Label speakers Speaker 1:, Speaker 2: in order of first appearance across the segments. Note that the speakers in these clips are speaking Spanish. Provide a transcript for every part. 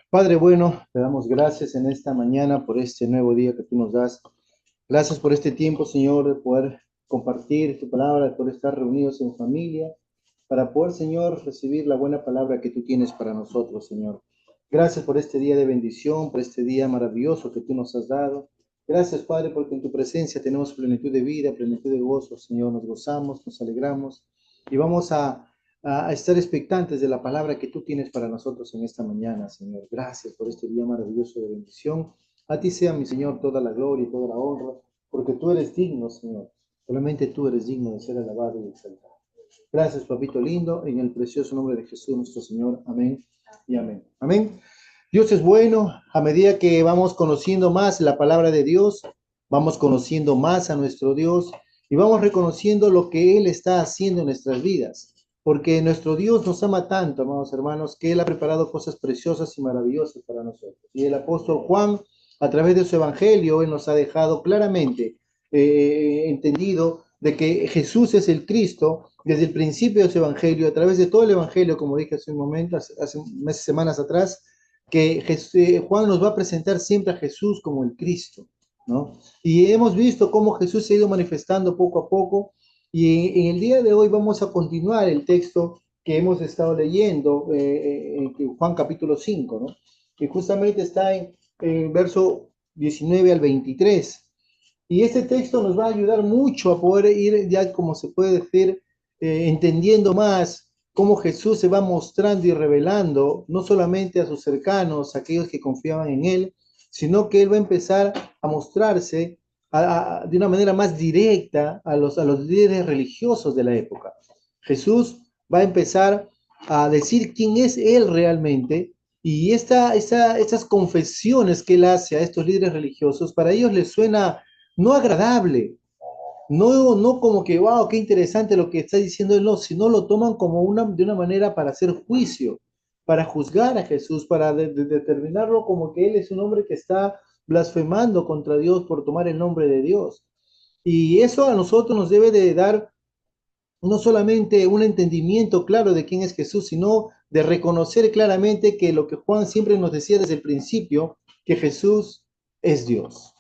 Speaker 1: Padre bueno, te damos gracias en esta mañana por este nuevo día que tú nos das. Gracias por este tiempo, Señor, de poder compartir tu palabra, de poder estar reunidos en familia, para poder, Señor, recibir la buena palabra que tú tienes para nosotros, Señor. Gracias por este día de bendición, por este día maravilloso que tú nos has dado. Gracias, Padre, porque en tu presencia tenemos plenitud de vida, plenitud de gozo, Señor. Nos gozamos, nos alegramos y vamos a estar expectantes de la palabra que tú tienes para nosotros en esta mañana, Señor. Gracias por este día maravilloso de bendición. A ti sea, mi Señor, toda la gloria y toda la honra, porque tú eres digno, Señor. Solamente tú eres digno de ser alabado y exaltado. Gracias, papito lindo, en el precioso nombre de Jesús, nuestro Señor. Amén y amén. Amén. Dios es bueno. A medida que vamos conociendo más la palabra de Dios, vamos conociendo más a nuestro Dios y vamos reconociendo lo que Él está haciendo en nuestras vidas. Porque nuestro Dios nos ama tanto, amados hermanos, que Él ha preparado cosas preciosas y maravillosas para nosotros. Y el apóstol Juan, a través de su evangelio, Él nos ha dejado claramente entendido de que Jesús es el Cristo desde el principio de su evangelio, a través de todo el evangelio, como dije hace un momento, hace meses, semanas atrás, que Juan nos va a presentar siempre a Jesús como el Cristo, ¿no? Y hemos visto cómo Jesús se ha ido manifestando poco a poco, y en el día de hoy vamos a continuar el texto que hemos estado leyendo en Juan capítulo 5, ¿no? Que justamente está en verso 19 al 23. Y este texto nos va a ayudar mucho a poder ir, ya como se puede decir, entendiendo más cómo Jesús se va mostrando y revelando, no solamente a sus cercanos, a aquellos que confiaban en Él, sino que Él va a empezar a mostrarse de una manera más directa a los líderes religiosos de la época. Jesús va a empezar a decir quién es Él realmente, y estas confesiones que Él hace a estos líderes religiosos, para ellos les suena no agradable, no como que, wow, qué interesante lo que está diciendo él, no, sino lo toman como de una manera para hacer juicio, para juzgar a Jesús, para determinarlo como que él es un hombre que está blasfemando contra Dios por tomar el nombre de Dios. Y eso a nosotros nos debe de dar no solamente un entendimiento claro de quién es Jesús, sino de reconocer claramente que lo que Juan siempre nos decía desde el principio, que Jesús es Dios.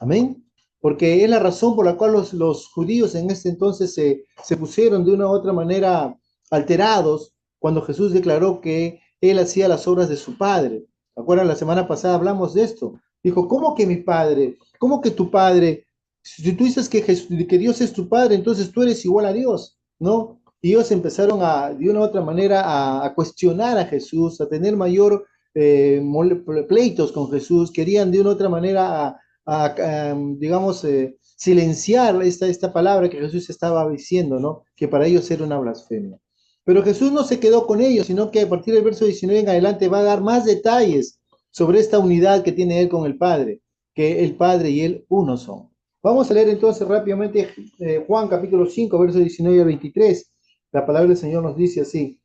Speaker 1: Amén. Porque es la razón por la cual los judíos en este entonces se pusieron de una u otra manera alterados cuando Jesús declaró que él hacía las obras de su padre. ¿Se acuerdan? La semana pasada hablamos de esto. Dijo, ¿cómo que mi padre? ¿Cómo que tu padre? Si tú dices que Dios es tu padre, entonces tú eres igual a Dios, ¿no? Y ellos empezaron de una u otra manera a cuestionar a Jesús, a tener mayor pleitos con Jesús, querían de una u otra manera digamos, silenciar esta palabra que Jesús estaba diciendo, ¿no? Que para ellos era una blasfemia. Pero Jesús no se quedó con ellos, sino que a partir del verso 19 en adelante va a dar más detalles sobre esta unidad que tiene él con el Padre, que el Padre y él uno son. Vamos a leer entonces rápidamente Juan capítulo 5, verso 19 a 23. La palabra del Señor nos dice así.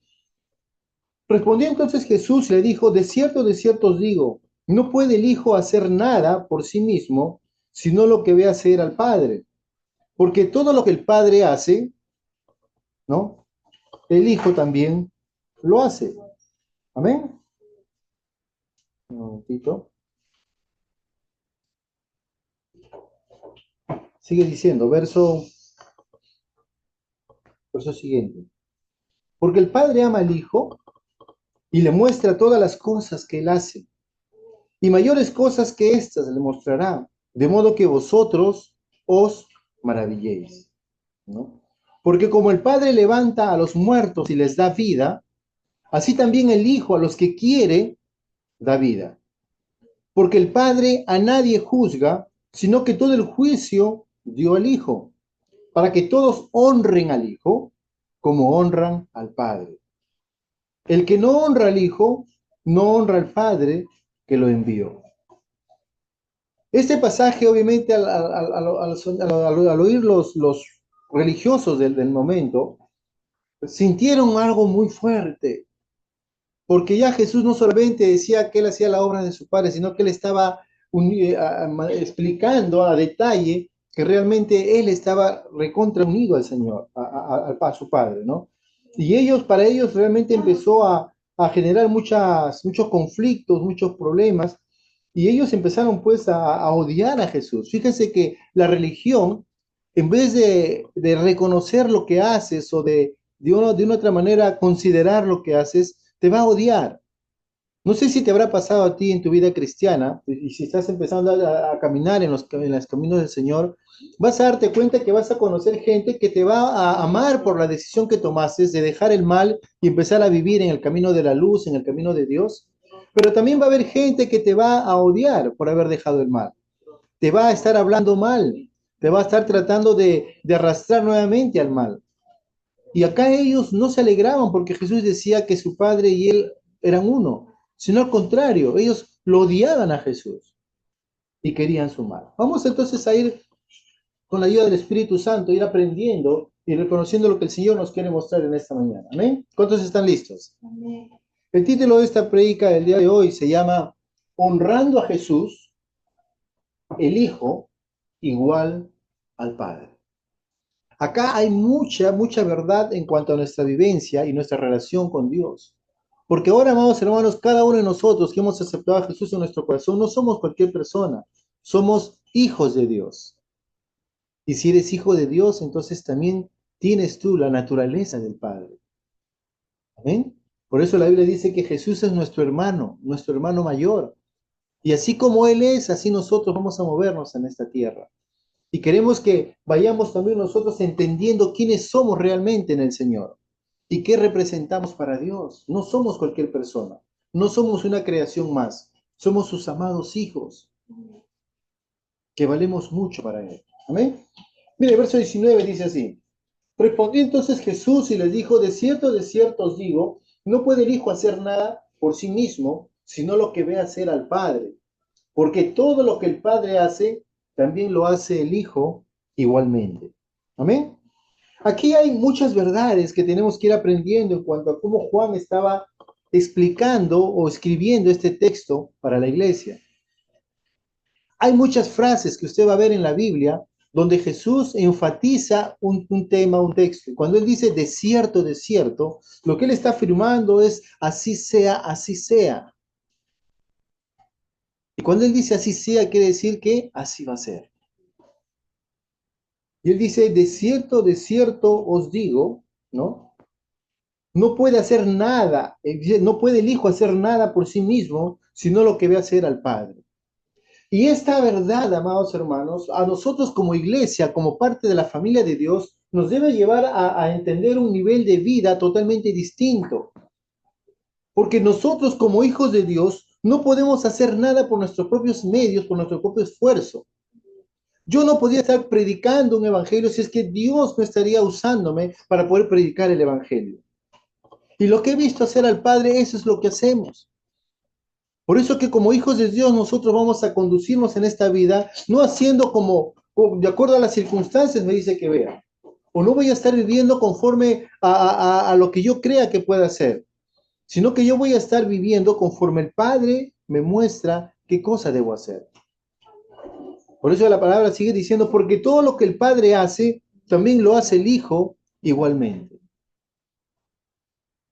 Speaker 1: Respondió entonces Jesús, le dijo, de cierto os digo, no puede el Hijo hacer nada por sí mismo, sino lo que ve hacer al Padre. Porque todo lo que el Padre hace, ¿no? El Hijo también lo hace. Amén. Un momentito. Sigue diciendo, verso siguiente. Porque el Padre ama al Hijo y le muestra todas las cosas que él hace. Y mayores cosas que éstas le mostrará, de modo que vosotros os maravilléis, ¿no? Porque como el Padre levanta a los muertos y les da vida, así también el Hijo a los que quiere da vida. Porque el Padre a nadie juzga, sino que todo el juicio dio al Hijo, para que todos honren al Hijo como honran al Padre. El que no honra al Hijo, no honra al Padre que lo envió. Este pasaje, obviamente, al oír los religiosos del momento, sintieron algo muy fuerte, porque ya Jesús no solamente decía que él hacía la obra de su Padre, sino que él estaba explicando a detalle que realmente él estaba recontra unido al Señor, a su Padre, ¿no? Y para ellos realmente empezó a generar muchos conflictos, muchos problemas, y ellos empezaron pues a odiar a Jesús. Fíjense que la religión, en vez de reconocer lo que haces o de una otra manera considerar lo que haces, te va a odiar. No sé si te habrá pasado a ti en tu vida cristiana, y si estás empezando a caminar en los caminos del Señor, vas a darte cuenta que vas a conocer gente que te va a amar por la decisión que tomaste de dejar el mal y empezar a vivir en el camino de la luz, en el camino de Dios. Pero también va a haber gente que te va a odiar por haber dejado el mal. Te va a estar hablando mal, te va a estar tratando de arrastrar nuevamente al mal. Y acá ellos no se alegraban porque Jesús decía que su padre y él eran uno, sino al contrario, ellos lo odiaban a Jesús y querían su mal. Vamos entonces a ir con la ayuda del Espíritu Santo, ir aprendiendo y reconociendo lo que el Señor nos quiere mostrar en esta mañana. ¿Amén? ¿Cuántos están listos? Amén. El título de esta predica del día de hoy se llama Honrando a Jesús, el Hijo, igual al Padre. Acá hay mucha verdad en cuanto a nuestra vivencia y nuestra relación con Dios. Porque ahora, amados hermanos, cada uno de nosotros que hemos aceptado a Jesús en nuestro corazón, no somos cualquier persona, somos hijos de Dios. Y si eres hijo de Dios, entonces también tienes tú la naturaleza del Padre. ¿Amén? Por eso la Biblia dice que Jesús es nuestro hermano mayor. Y así como Él es, así nosotros vamos a movernos en esta tierra. Y queremos que vayamos también nosotros entendiendo quiénes somos realmente en el Señor y qué representamos para Dios. No somos cualquier persona, no somos una creación más, somos sus amados hijos, que valemos mucho para Él. Amén. Mire, el verso 19 dice así: respondió entonces Jesús y les dijo, de cierto os digo, no puede el Hijo hacer nada por sí mismo, sino lo que ve hacer al Padre. Porque todo lo que el Padre hace, también lo hace el Hijo igualmente. Amén. Aquí hay muchas verdades que tenemos que ir aprendiendo en cuanto a cómo Juan estaba explicando o escribiendo este texto para la iglesia. Hay muchas frases que usted va a ver en la Biblia donde Jesús enfatiza un tema, un texto. Cuando él dice de cierto, lo que él está afirmando es así sea, así sea. Y cuando él dice así sea, quiere decir que así va a ser. Y él dice, de cierto os digo, ¿no? No puede hacer nada, no puede el Hijo hacer nada por sí mismo, sino lo que ve hacer al Padre. Y esta verdad, amados hermanos, a nosotros como iglesia, como parte de la familia de Dios, nos debe llevar a entender un nivel de vida totalmente distinto. Porque nosotros como hijos de Dios no podemos hacer nada por nuestros propios medios, por nuestro propio esfuerzo. Yo no podía estar predicando un evangelio si es que Dios no estaría usándome para poder predicar el evangelio. Y lo que he visto hacer al Padre, eso es lo que hacemos. Por eso que como hijos de Dios nosotros vamos a conducirnos en esta vida, no haciendo de acuerdo a las circunstancias me dice que vea. O no voy a estar viviendo conforme a lo que yo crea que pueda hacer, sino que yo voy a estar viviendo conforme el Padre me muestra qué cosa debo hacer. Por eso la palabra sigue diciendo, porque todo lo que el Padre hace, también lo hace el Hijo igualmente.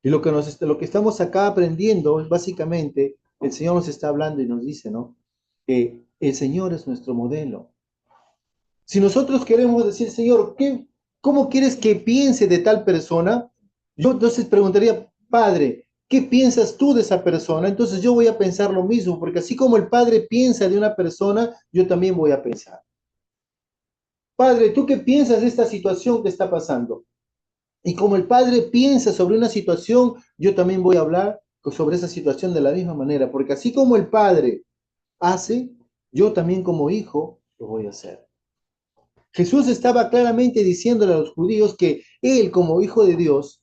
Speaker 1: Y lo que estamos acá aprendiendo es básicamente, el Señor nos está hablando y nos dice, ¿no? Que el Señor es nuestro modelo. Si nosotros queremos decir, Señor, ¿cómo quieres que piense de tal persona? Yo entonces preguntaría, Padre, ¿qué piensas tú de esa persona? Entonces yo voy a pensar lo mismo, porque así como el Padre piensa de una persona, yo también voy a pensar. Padre, ¿tú qué piensas de esta situación que está pasando? Y como el Padre piensa sobre una situación, yo también voy a hablar sobre esa situación de la misma manera, porque así como el Padre hace, yo también como hijo lo voy a hacer. Jesús estaba claramente diciéndole a los judíos que él como hijo de Dios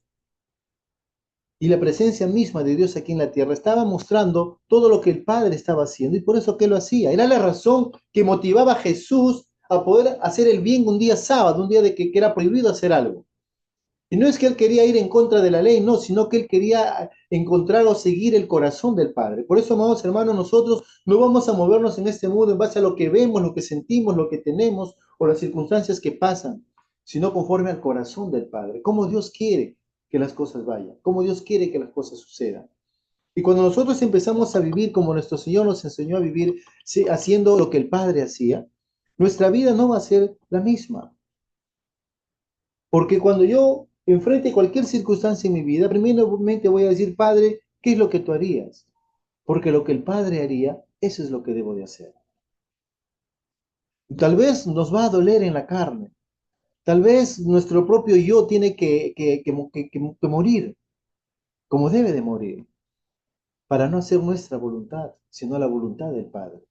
Speaker 1: y la presencia misma de Dios aquí en la tierra estaba mostrando todo lo que el Padre estaba haciendo y por eso que lo hacía. Era la razón que motivaba a Jesús a poder hacer el bien un día sábado, un día de que era prohibido hacer algo. Y no es que él quería ir en contra de la ley, no, sino que él quería encontrar o seguir el corazón del Padre. Por eso, amados hermanos, nosotros no vamos a movernos en este mundo en base a lo que vemos, lo que sentimos, lo que tenemos o las circunstancias que pasan, sino conforme al corazón del Padre. Cómo Dios quiere que las cosas vayan, cómo Dios quiere que las cosas sucedan. Y cuando nosotros empezamos a vivir como nuestro Señor nos enseñó a vivir, sí, haciendo lo que el Padre hacía, nuestra vida no va a ser la misma. Porque cuando yo enfrente cualquier circunstancia en mi vida, primeramente voy a decir, Padre, ¿qué es lo que tú harías? Porque lo que el Padre haría, eso es lo que debo de hacer. Tal vez nos va a doler en la carne. Tal vez nuestro propio yo tiene que morir, como debe de morir, para no hacer nuestra voluntad, sino la voluntad del Padre.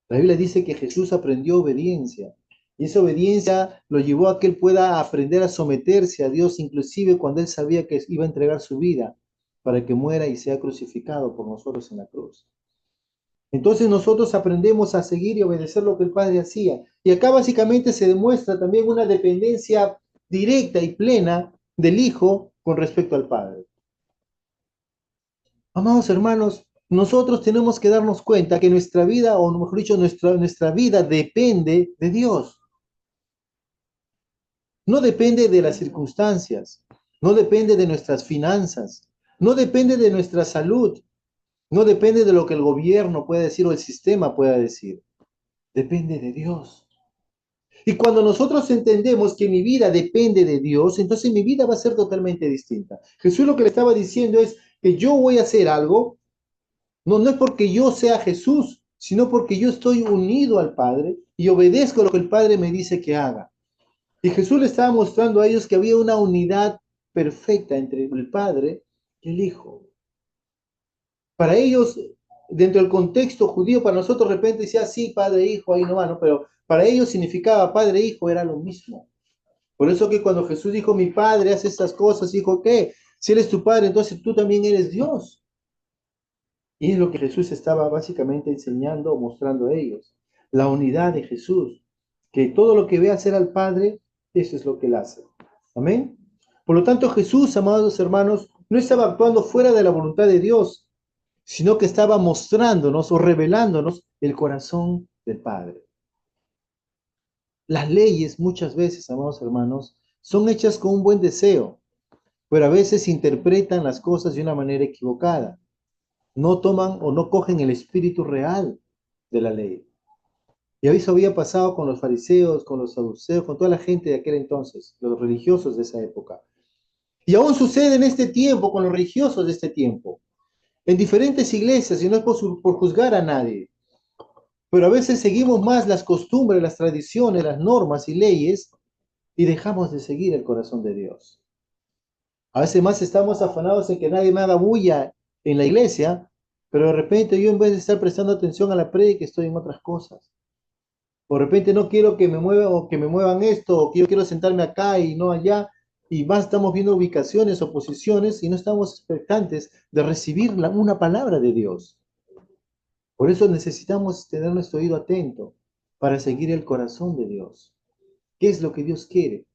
Speaker 1: La Biblia dice que Jesús aprendió obediencia y esa obediencia lo llevó a que él pueda aprender a someterse a Dios, inclusive cuando él sabía que iba a entregar su vida para que muera y sea crucificado por nosotros en la cruz. Entonces nosotros aprendemos a seguir y obedecer lo que el Padre hacía. Y acá básicamente se demuestra también una dependencia directa y plena del Hijo con respecto al Padre. Amados hermanos, nosotros tenemos que darnos cuenta que nuestra vida, o mejor dicho, nuestra vida depende de Dios. No depende de las circunstancias, no depende de nuestras finanzas, no depende de nuestra salud, no depende de lo que el gobierno pueda decir o el sistema pueda decir. Depende de Dios. Y cuando nosotros entendemos que mi vida depende de Dios, entonces mi vida va a ser totalmente distinta. Jesús lo que le estaba diciendo es que yo voy a hacer algo. No es porque yo sea Jesús, sino porque yo estoy unido al Padre y obedezco lo que el Padre me dice que haga. Y Jesús le estaba mostrando a ellos que había una unidad perfecta entre el Padre y el Hijo. Para ellos, dentro del contexto judío, para nosotros de repente decía, sí, Padre, Hijo, ahí nomás, ¿no? Pero para ellos significaba Padre, Hijo, era lo mismo. Por eso que cuando Jesús dijo, mi Padre hace estas cosas, dijo, ¿qué? Si Él es tu Padre, entonces tú también eres Dios. Y es lo que Jesús estaba básicamente enseñando o mostrando a ellos. La unidad de Jesús. Que todo lo que ve hacer al Padre, eso es lo que Él hace. Amén. Por lo tanto, Jesús, amados hermanos, no estaba actuando fuera de la voluntad de Dios, sino que estaba mostrándonos o revelándonos el corazón del Padre. Las leyes muchas veces, amados hermanos, son hechas con un buen deseo, pero a veces interpretan las cosas de una manera equivocada. No toman o no cogen el espíritu real de la ley. Y eso había pasado con los fariseos, con los saduceos, con toda la gente de aquel entonces, los religiosos de esa época. Y aún sucede en este tiempo con los religiosos de este tiempo, en diferentes iglesias, y no es por juzgar a nadie, pero a veces seguimos más las costumbres, las tradiciones, las normas y leyes y dejamos de seguir el corazón de Dios. A veces más estamos afanados en que nadie me haga bulla en la iglesia, pero de repente yo en vez de estar prestando atención a la prédica estoy en otras cosas. O de repente no quiero que me muevan o que me muevan esto, o que yo quiero sentarme acá y no allá, y más estamos viendo ubicaciones o posiciones y no estamos expectantes de recibir una palabra de Dios. Por eso necesitamos tener nuestro oído atento para seguir el corazón de Dios. ¿Qué es lo que Dios quiere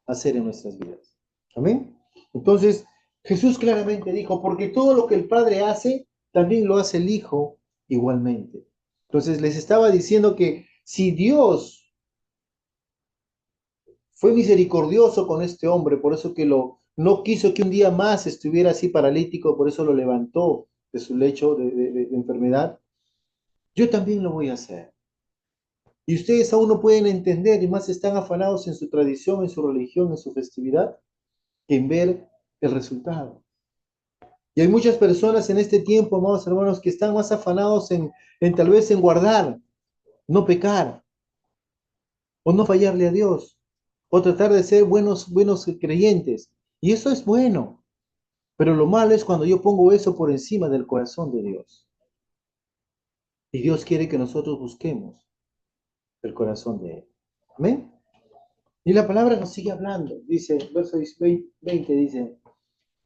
Speaker 1: hacer en nuestras vidas? Amén. Entonces, Jesús claramente dijo, porque todo lo que el Padre hace, también lo hace el Hijo igualmente. Entonces, les estaba diciendo que si Dios fue misericordioso con este hombre, por eso que no quiso que un día más estuviera así paralítico, por eso lo levantó de su lecho de enfermedad, yo también lo voy a hacer. Y ustedes aún no pueden entender y más están afanados en su tradición, en su religión, en su festividad, que en ver el resultado. Y hay muchas personas en este tiempo, amados hermanos, que están más afanados en tal vez en guardar, no pecar, o no fallarle a Dios, o tratar de ser buenos creyentes. Y eso es bueno. Pero lo malo es cuando yo pongo eso por encima del corazón de Dios. Y Dios quiere que nosotros busquemos el corazón de Él. Amén. Y la palabra nos sigue hablando. Dice, verso 20, dice,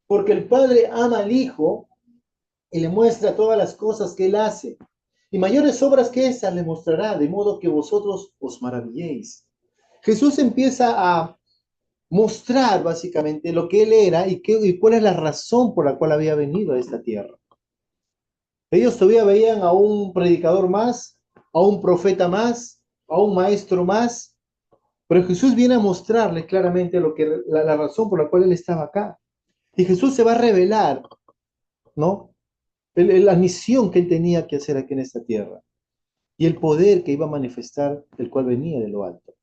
Speaker 1: porque el Padre ama al Hijo y le muestra todas las cosas que Él hace. Y mayores obras que esas le mostrará, de modo que vosotros os maravilléis. Jesús empieza a mostrar básicamente lo que Él era y cuál es la razón por la cual había venido a esta tierra. Ellos todavía veían a un predicador más, a un profeta más, a un maestro más, pero Jesús viene a mostrarles claramente la razón por la cual Él estaba acá. Y Jesús se va a revelar, ¿no? la misión que él tenía que hacer aquí en esta tierra y el poder que iba a manifestar, el cual venía de lo alto.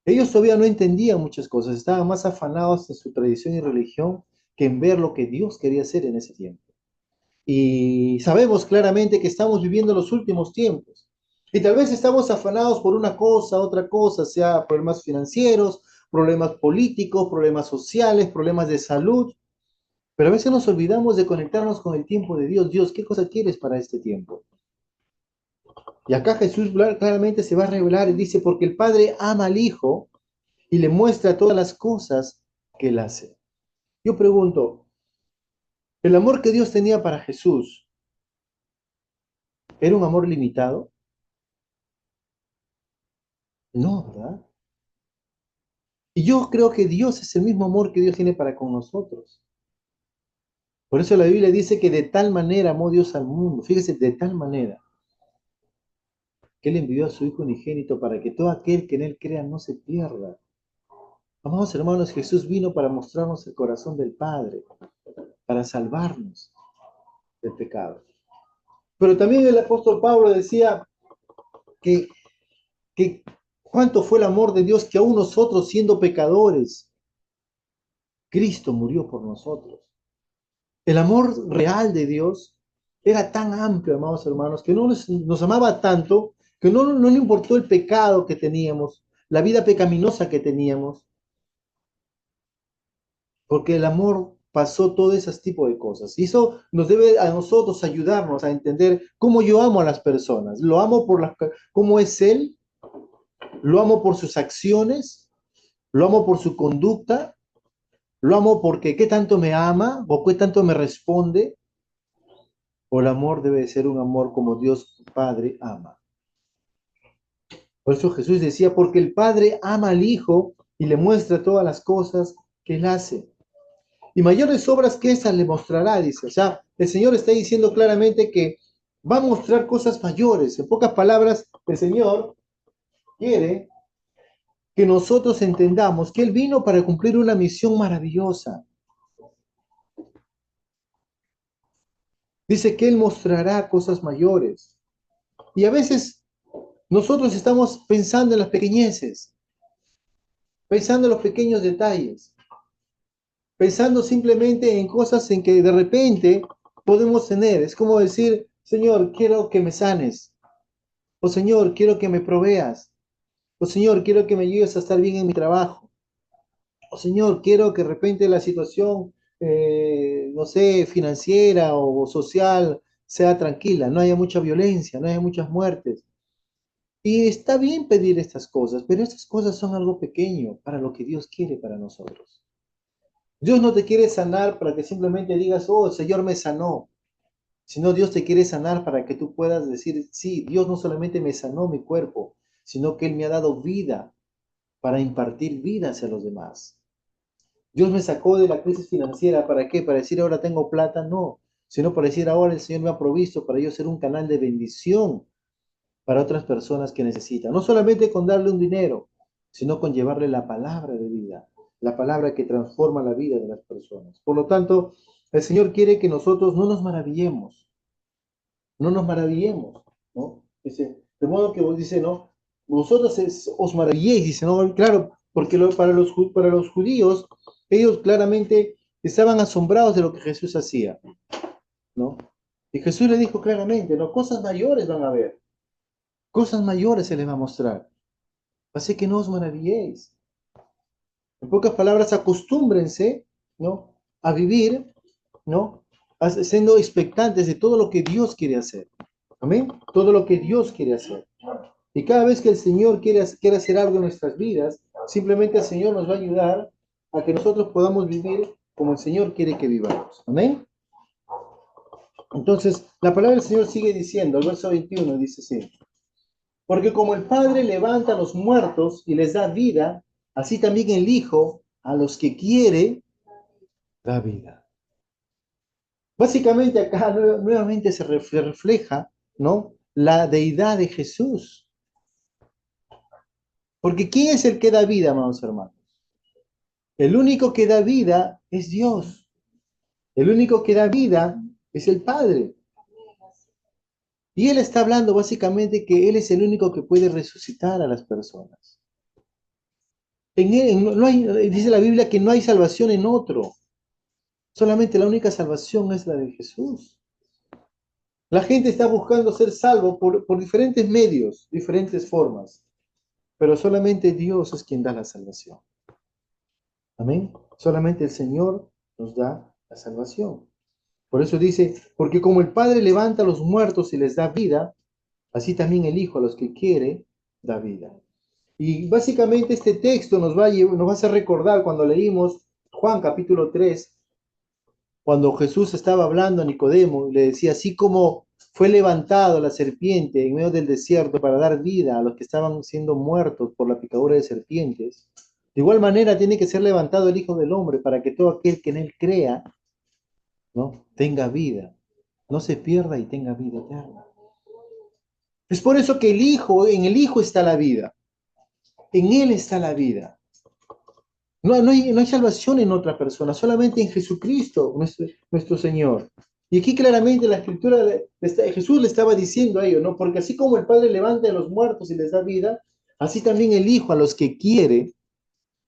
Speaker 1: Ellos todavía no entendían muchas cosas, estaban más afanados en su tradición y religión que en ver lo que Dios quería hacer en ese tiempo. Y sabemos claramente que estamos viviendo los últimos tiempos. Y tal vez estamos afanados por una cosa, otra cosa, sea problemas financieros, problemas políticos, problemas sociales, problemas de salud. Pero a veces nos olvidamos de conectarnos con el tiempo de Dios. Dios, ¿qué cosa quieres para este tiempo? Y acá Jesús claramente se va a revelar y dice, porque el Padre ama al Hijo y le muestra todas las cosas que él hace. Yo pregunto, ¿el amor que Dios tenía para Jesús era un amor limitado? No, ¿verdad? Y yo creo que Dios es el mismo amor que Dios tiene para con nosotros. Por eso la Biblia dice que de tal manera amó Dios al mundo. Fíjese, de tal manera que Él envió a su Hijo unigénito para que todo aquel que en Él crea no se pierda. Amados hermanos, Jesús vino para mostrarnos el corazón del Padre, para salvarnos del pecado. Pero también el apóstol Pablo decía que, que cuánto fue el amor de Dios que aún nosotros siendo pecadores, Cristo murió por nosotros. El amor real de Dios era tan amplio, amados hermanos, que no nos amaba tanto, que no le importó el pecado que teníamos, la vida pecaminosa que teníamos, porque el amor pasó todo ese tipo de cosas. Y eso nos debe a nosotros ayudarnos a entender cómo yo amo a las personas. Lo amo por cómo es Él, lo amo por sus acciones, lo amo por su conducta, lo amo porque qué tanto me ama o qué tanto me responde. O el amor debe ser un amor como Dios Padre ama. Por eso Jesús decía, porque el Padre ama al Hijo y le muestra todas las cosas que Él hace. Y mayores obras que esas le mostrará, dice. O sea, el Señor está diciendo claramente que va a mostrar cosas mayores. En pocas palabras, el Señor quiere que nosotros entendamos que Él vino para cumplir una misión maravillosa. Dice que Él mostrará cosas mayores. Y a veces nosotros estamos pensando en las pequeñeces, pensando en los pequeños detalles, pensando simplemente en cosas en que de repente podemos tener. Es como decir, Señor, quiero que me sanes. O Señor, quiero que me proveas. O Señor, quiero que me ayudes a estar bien en mi trabajo. O Señor, quiero que de repente la situación, no sé, financiera o social sea tranquila, no haya mucha violencia, no haya muchas muertes. Y está bien pedir estas cosas, pero estas cosas son algo pequeño para lo que Dios quiere para nosotros. Dios no te quiere sanar para que simplemente digas, oh, el Señor me sanó, sino Dios te quiere sanar para que tú puedas decir, sí, Dios no solamente me sanó mi cuerpo, sino que Él me ha dado vida para impartir vida hacia los demás. Dios me sacó de la crisis financiera, ¿para qué? ¿Para decir ahora tengo plata? No, sino para decir ahora el Señor me ha provisto para yo ser un canal de bendición para otras personas que necesitan. No solamente con darle un dinero, sino con llevarle la palabra de vida, la palabra que transforma la vida de las personas. Por lo tanto, el Señor quiere que nosotros no nos maravillemos, no nos maravillemos, ¿no? Dice, de modo que vos dice, ¿no? Vosotros os maravilléis, dice, ¿no? Claro, porque para los judíos, ellos claramente estaban asombrados de lo que Jesús hacía, ¿no? Y Jesús le dijo claramente, ¿no? Cosas mayores van a haber, cosas mayores se les va a mostrar. Así que no os maravilléis. En pocas palabras, acostúmbrense, ¿no? A vivir, ¿no? Siendo expectantes de todo lo que Dios quiere hacer. Amén. Todo lo que Dios quiere hacer. Y cada vez que el Señor quiere hacer algo en nuestras vidas, simplemente el Señor nos va a ayudar a que nosotros podamos vivir como el Señor quiere que vivamos. Amén. Entonces, la palabra del Señor sigue diciendo, el verso 21 dice así. Porque como el Padre levanta a los muertos y les da vida, así también el Hijo a los que quiere da vida. Básicamente acá nuevamente se refleja, ¿no? La deidad de Jesús. Porque ¿quién es el que da vida, amados hermanos? El único que da vida es Dios. El único que da vida es el Padre. Y Él está hablando básicamente que Él es el único que puede resucitar a las personas. En Él no hay, dice la Biblia que no hay salvación en otro. Solamente la única salvación es la de Jesús. La gente está buscando ser salvo por diferentes medios, diferentes formas, pero solamente Dios es quien da la salvación. Amén. Solamente el Señor nos da la salvación. Por eso dice, porque como el Padre levanta a los muertos y les da vida, así también el Hijo a los que quiere da vida. Y básicamente este texto nos va a hacer recordar cuando leímos Juan capítulo 3, cuando Jesús estaba hablando a Nicodemo, le decía, así como fue levantado la serpiente en medio del desierto para dar vida a los que estaban siendo muertos por la picadura de serpientes, de igual manera tiene que ser levantado el Hijo del Hombre para que todo aquel que en él crea, ¿no?, tenga vida, no se pierda y tenga vida eterna. Es por eso que en el Hijo está la vida, en Él está la vida. No hay salvación en otra persona, solamente en Jesucristo, nuestro Señor. Y aquí claramente la Escritura, Jesús le estaba diciendo a ellos, ¿no? Porque así como el Padre levanta a los muertos y les da vida, así también el Hijo a los que quiere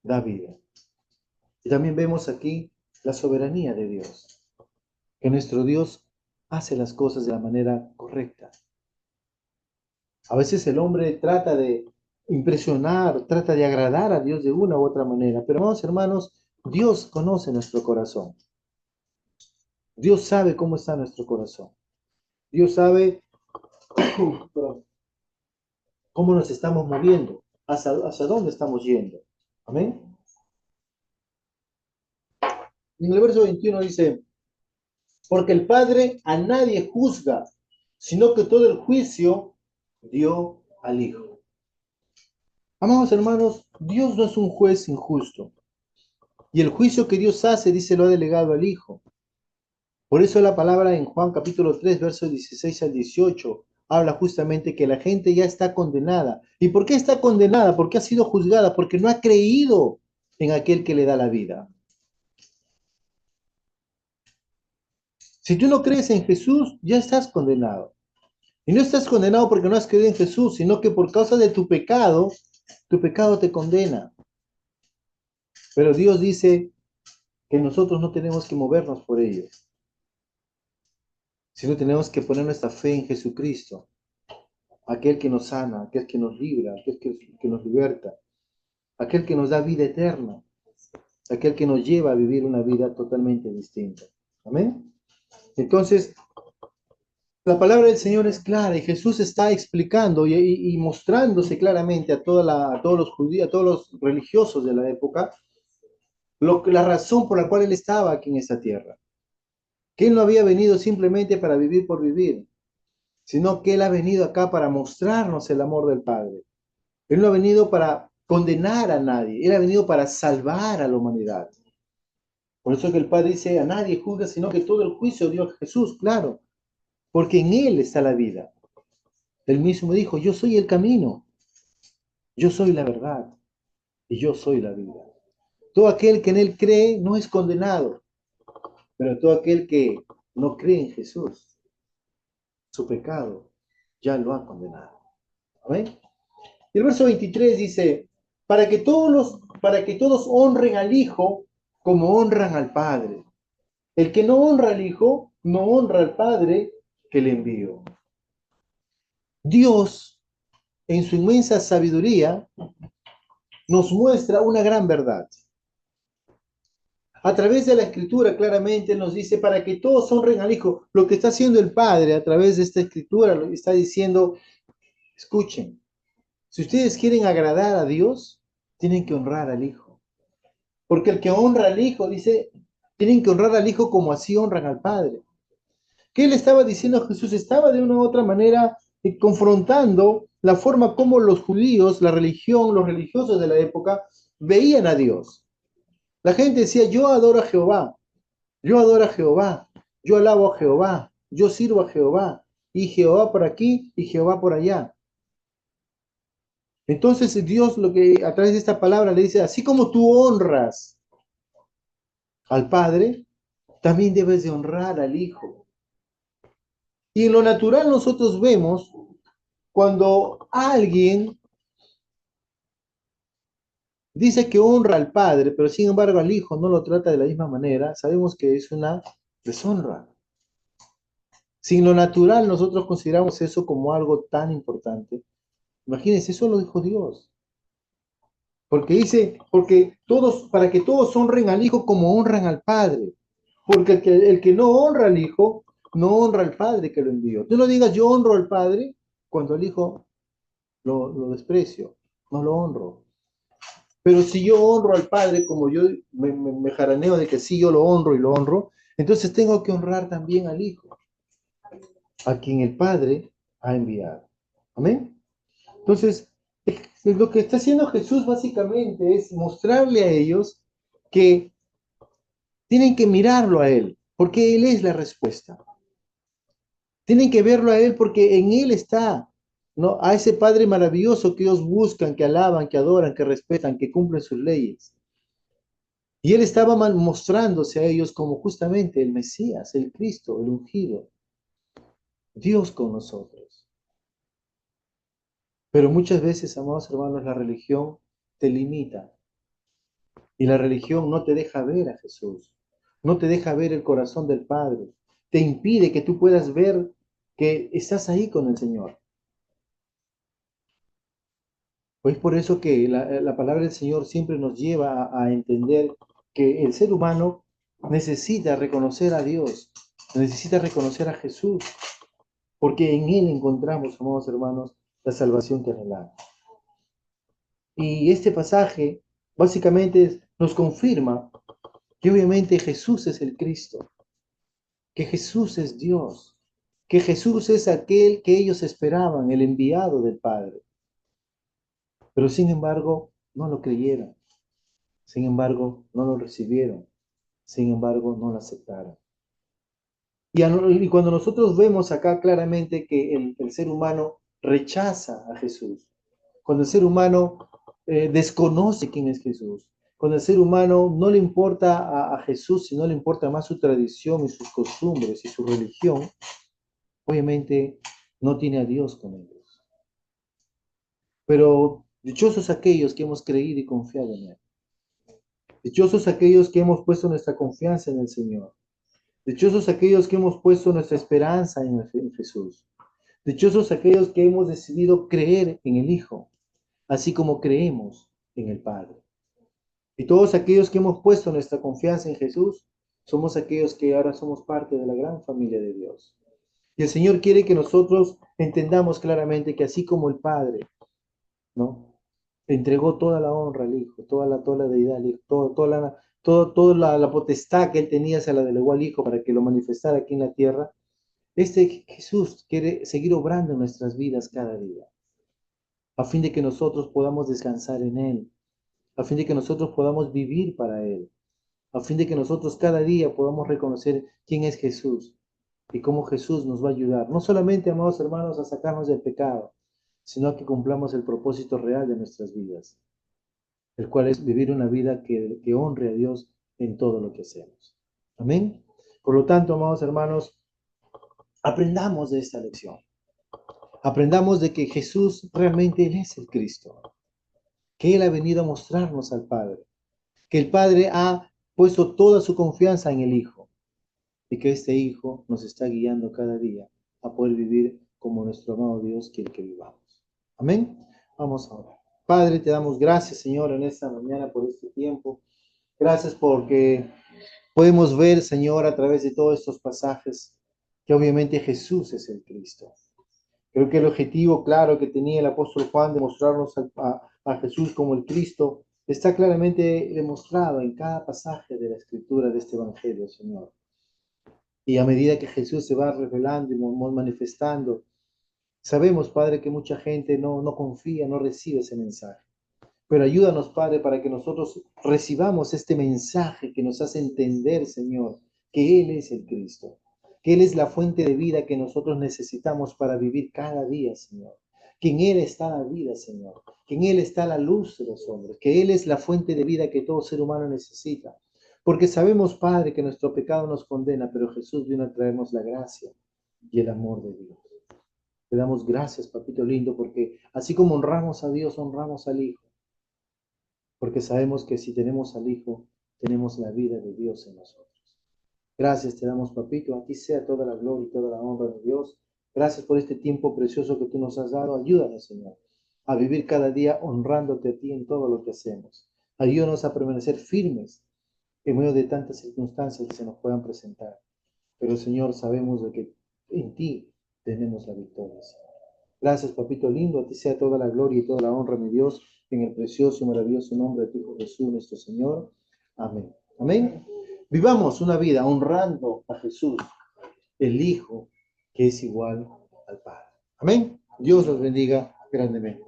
Speaker 1: da vida. Y también vemos aquí la soberanía de Dios, que nuestro Dios hace las cosas de la manera correcta. A veces el hombre trata de impresionar, trata de agradar a Dios de una u otra manera, pero vamos, hermanos, Dios conoce nuestro corazón. Dios sabe cómo está nuestro corazón. Dios sabe cómo nos estamos moviendo, hacia dónde estamos yendo. Amén. En el verso 21 dice, porque el Padre a nadie juzga, sino que todo el juicio dio al Hijo. Amados hermanos, Dios no es un juez injusto. Y el juicio que Dios hace, dice, lo ha delegado al Hijo. Por eso la palabra en Juan capítulo 3, versos 16 al 18, habla justamente que la gente ya está condenada. ¿Y por qué está condenada? Porque ha sido juzgada, porque no ha creído en aquel que le da la vida. Si tú no crees en Jesús, ya estás condenado. Y no estás condenado porque no has creído en Jesús, sino que por causa de tu pecado te condena. Pero Dios dice que nosotros no tenemos que movernos por ello, sino tenemos que poner nuestra fe en Jesucristo, aquel que nos sana, aquel que nos libra, aquel que nos liberta, aquel que nos da vida eterna, aquel que nos lleva a vivir una vida totalmente distinta. Amén. Entonces, la palabra del Señor es clara y Jesús está explicando y mostrándose claramente a todos los judíos, a todos los religiosos de la época, la razón por la cual Él estaba aquí en esta tierra. Que Él no había venido simplemente para vivir por vivir, sino que Él ha venido acá para mostrarnos el amor del Padre. Él no ha venido para condenar a nadie, Él ha venido para salvar a la humanidad. Por eso que el Padre dice, a nadie juzga, sino que todo el juicio dio a Jesús, claro, porque en Él está la vida. Él mismo dijo, yo soy el camino, yo soy la verdad y yo soy la vida. Todo aquel que en Él cree no es condenado, pero todo aquel que no cree en Jesús, su pecado ya lo ha condenado. ¿Amén? Y el verso 23 dice, para que todos honren al Hijo como honran al Padre. El que no honra al Hijo, no honra al Padre que le envió. Dios, en su inmensa sabiduría, nos muestra una gran verdad. A través de la Escritura claramente nos dice, para que todos honren al Hijo. Lo que está haciendo el Padre a través de esta Escritura, lo que está diciendo, escuchen, si ustedes quieren agradar a Dios, tienen que honrar al Hijo. Porque el que honra al Hijo, dice, tienen que honrar al Hijo como así honran al Padre. ¿Qué le estaba diciendo a Jesús? Estaba de una u otra manera confrontando la forma como los judíos, la religión, los religiosos de la época veían a Dios. La gente decía, yo adoro a Jehová, yo adoro a Jehová, yo alabo a Jehová, yo sirvo a Jehová, y Jehová por aquí y Jehová por allá. Entonces Dios lo que a través de esta palabra le dice, así como tú honras al Padre, también debes de honrar al Hijo. Y en lo natural nosotros vemos cuando alguien dice que honra al padre, pero sin embargo al hijo no lo trata de la misma manera, sabemos que es una deshonra. Si en lo natural nosotros consideramos eso como algo tan importante, imagínense, eso lo dijo Dios. Porque dice, porque todos, para que todos honren al hijo como honran al padre. Porque el que no honra al hijo, no honra al padre que lo envió. Tú no digas yo honro al padre cuando al hijo lo desprecio, no lo honro. Pero si yo honro al padre como yo me jaraneo de que sí, yo lo honro y lo honro, entonces tengo que honrar también al hijo, a quien el padre ha enviado. Amén. Entonces, lo que está haciendo Jesús básicamente es mostrarle a ellos que tienen que mirarlo a Él, porque Él es la respuesta. Tienen que verlo a Él porque en Él está, ¿no? A ese Padre maravilloso que ellos buscan, que alaban, que adoran, que respetan, que cumplen sus leyes. Y Él estaba mostrándose a ellos como justamente el Mesías, el Cristo, el ungido, Dios con nosotros. Pero muchas veces, amados hermanos, la religión te limita. Y la religión no te deja ver a Jesús, no te deja ver el corazón del Padre, te impide que tú puedas ver que estás ahí con el Señor. Pues por eso que la palabra del Señor siempre nos lleva a entender que el ser humano necesita reconocer a Dios, necesita reconocer a Jesús, porque en Él encontramos, amados hermanos, la salvación que anhelamos. Y este pasaje básicamente nos confirma que obviamente Jesús es el Cristo, que Jesús es Dios, que Jesús es aquel que ellos esperaban, el enviado del Padre. Pero sin embargo, no lo creyeron, sin embargo, no lo recibieron, sin embargo, no lo aceptaron. Y cuando nosotros vemos acá claramente que el ser humano rechaza a Jesús, cuando el ser humano desconoce quién es Jesús, cuando el ser humano no le importa a Jesús, sino le importa más su tradición y sus costumbres y su religión, obviamente no tiene a Dios con ellos. Pero dichosos aquellos que hemos creído y confiado en Él. Dichosos aquellos que hemos puesto nuestra confianza en el Señor. Dichosos aquellos que hemos puesto nuestra esperanza en Jesús. Dichosos aquellos que hemos decidido creer en el Hijo, así como creemos en el Padre. Y todos aquellos que hemos puesto nuestra confianza en Jesús, somos aquellos que ahora somos parte de la gran familia de Dios. Y el Señor quiere que nosotros entendamos claramente que así como el Padre, ¿no? Entregó toda la honra al Hijo, toda la deidad al Hijo, toda la potestad que Él tenía se la delegó al Hijo para que lo manifestara aquí en la tierra. Este Jesús quiere seguir obrando en nuestras vidas cada día, a fin de que nosotros podamos descansar en Él, a fin de que nosotros podamos vivir para Él, a fin de que nosotros cada día podamos reconocer quién es Jesús y cómo Jesús nos va a ayudar, no solamente, amados hermanos, a sacarnos del pecado, sino a que cumplamos el propósito real de nuestras vidas, el cual es vivir una vida que honre a Dios en todo lo que hacemos. Amén. Por lo tanto, amados hermanos, aprendamos de esta lección. Aprendamos de que Jesús realmente Él es el Cristo, que Él ha venido a mostrarnos al Padre, que el Padre ha puesto toda su confianza en el Hijo y que este Hijo nos está guiando cada día a poder vivir como nuestro amado Dios quiere que vivamos. Amén. Vamos a orar. Padre, te damos gracias, Señor, en esta mañana por este tiempo. Gracias porque podemos ver, Señor, a través de todos estos pasajes, que obviamente Jesús es el Cristo. Creo que el objetivo claro que tenía el apóstol Juan de mostrarnos a Jesús como el Cristo está claramente demostrado en cada pasaje de la escritura de este Evangelio, Señor. Y a medida que Jesús se va revelando y manifestando, sabemos, Padre, que mucha gente no confía, no recibe ese mensaje. Pero ayúdanos, Padre, para que nosotros recibamos este mensaje que nos hace entender, Señor, que Él es el Cristo, que Él es la fuente de vida que nosotros necesitamos para vivir cada día, Señor. Que en Él está la vida, Señor. Que en Él está la luz de los hombres. Que Él es la fuente de vida que todo ser humano necesita. Porque sabemos, Padre, que nuestro pecado nos condena, pero Jesús vino a traernos la gracia. y el amor de Dios. Te damos gracias, papito lindo, porque así como honramos a Dios, honramos al Hijo, porque sabemos que si tenemos al Hijo, tenemos la vida de Dios en nosotros. Gracias te damos, papito. A ti sea toda la gloria y toda la honra de Dios. Gracias por este tiempo precioso que tú nos has dado. Ayúdanos, Señor, a vivir cada día honrándote a ti en todo lo que hacemos. Ayúdanos a permanecer firmes en medio de tantas circunstancias que se nos puedan presentar. Pero, Señor, sabemos de que en ti tenemos la victoria, Señor. Gracias, papito lindo. A ti sea toda la gloria y toda la honra, mi Dios, en el precioso y maravilloso nombre de tu Hijo Jesús, nuestro Señor. Amén. Amén. Vivamos una vida honrando a Jesús, el Hijo, que es igual al Padre. Amén. Dios los bendiga grandemente.